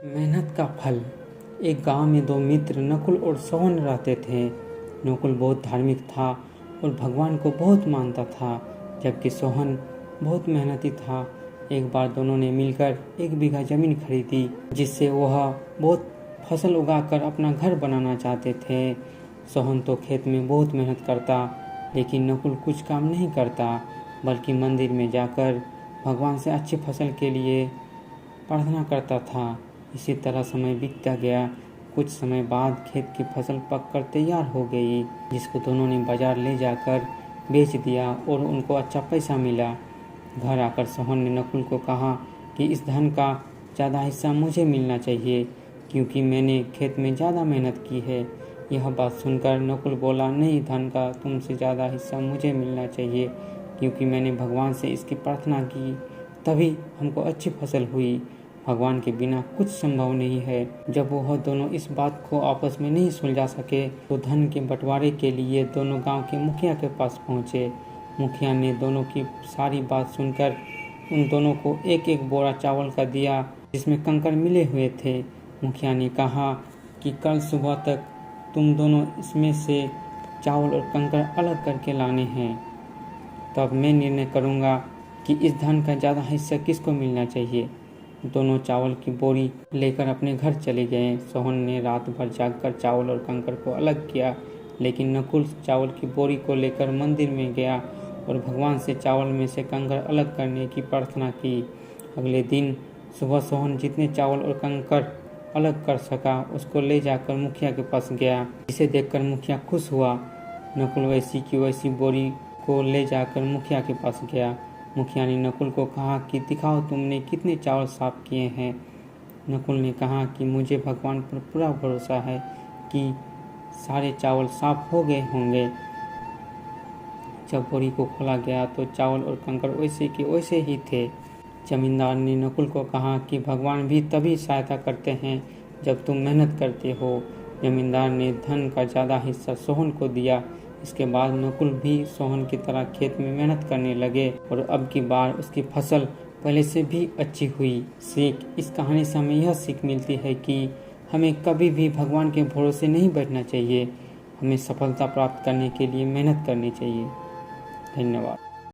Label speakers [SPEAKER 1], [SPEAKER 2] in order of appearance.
[SPEAKER 1] मेहनत का फल। एक गांव में दो मित्र नकुल और सोहन रहते थे। नकुल बहुत धार्मिक था और भगवान को बहुत मानता था, जबकि सोहन बहुत मेहनती था। एक बार दोनों ने मिलकर 1 बीघा जमीन खरीदी, जिससे वह बहुत फसल उगाकर अपना घर बनाना चाहते थे। सोहन तो खेत में बहुत मेहनत करता, लेकिन नकुल कुछ काम नहीं करता, बल्कि मंदिर में जाकर भगवान से अच्छी फसल के लिए प्रार्थना करता था। इसी तरह समय बीतता गया। कुछ समय बाद खेत की फसल पककर तैयार हो गई, जिसको दोनों ने बाजार ले जाकर बेच दिया और उनको अच्छा पैसा मिला। घर आकर सोहन ने नकुल को कहा कि इस धन का ज़्यादा हिस्सा मुझे मिलना चाहिए, क्योंकि मैंने खेत में ज़्यादा मेहनत की है। यह बात सुनकर नकुल बोला, नहीं, धन का तुमसे ज़्यादा हिस्सा मुझे मिलना चाहिए, क्योंकि मैंने भगवान से इसकी प्रार्थना की, तभी हमको अच्छी फसल हुई। भगवान के बिना कुछ संभव नहीं है। जब वह दोनों इस बात को आपस में नहीं सुलझा सके, तो धन के बंटवारे के लिए दोनों गांव के मुखिया के पास पहुंचे। मुखिया ने दोनों की सारी बात सुनकर उन दोनों को एक एक बोरा चावल का दिया, जिसमें कंकड़ मिले हुए थे। मुखिया ने कहा कि कल सुबह तक तुम दोनों इसमें से चावल और कंकड़ अलग करके लाने हैं, तब मैं निर्णय करूंगा कि इस धन का ज़्यादा हिस्सा किसको मिलना चाहिए। दोनों चावल की बोरी लेकर अपने घर चले गए। सोहन ने रात भर जागकर चावल और कंकड़ को अलग किया, लेकिन नकुल चावल की बोरी को लेकर मंदिर में गया और भगवान से चावल में से कंकड़ अलग करने की प्रार्थना की। अगले दिन सुबह सोहन जितने चावल और कंकड़ अलग कर सका, उसको ले जाकर मुखिया के पास गया, जिसे देखकर मुखिया खुश हुआ। नकुल वैसी की वैसी बोरी को ले जाकर मुखिया के पास गया। मुखिया ने नकुल को कहा कि दिखाओ तुमने कितने चावल साफ किए हैं। नकुल ने कहा कि मुझे भगवान पर पूरा भरोसा है कि सारे चावल साफ हो गए होंगे। जब बोरी को खोला गया तो चावल और कंकड़ वैसे के वैसे ही थे। जमींदार ने नकुल को कहा कि भगवान भी तभी सहायता करते हैं जब तुम मेहनत करते हो। जमींदार ने धन का ज़्यादा हिस्सा सोहन को दिया। इसके बाद नकुल भी सोहन की तरह खेत में मेहनत करने लगे और अब की बार उसकी फसल पहले से भी अच्छी हुई। सीख। इस कहानी से हमें यह सीख मिलती है कि हमें कभी भी भगवान के भरोसे नहीं बैठना चाहिए। हमें सफलता प्राप्त करने के लिए मेहनत करनी चाहिए। धन्यवाद।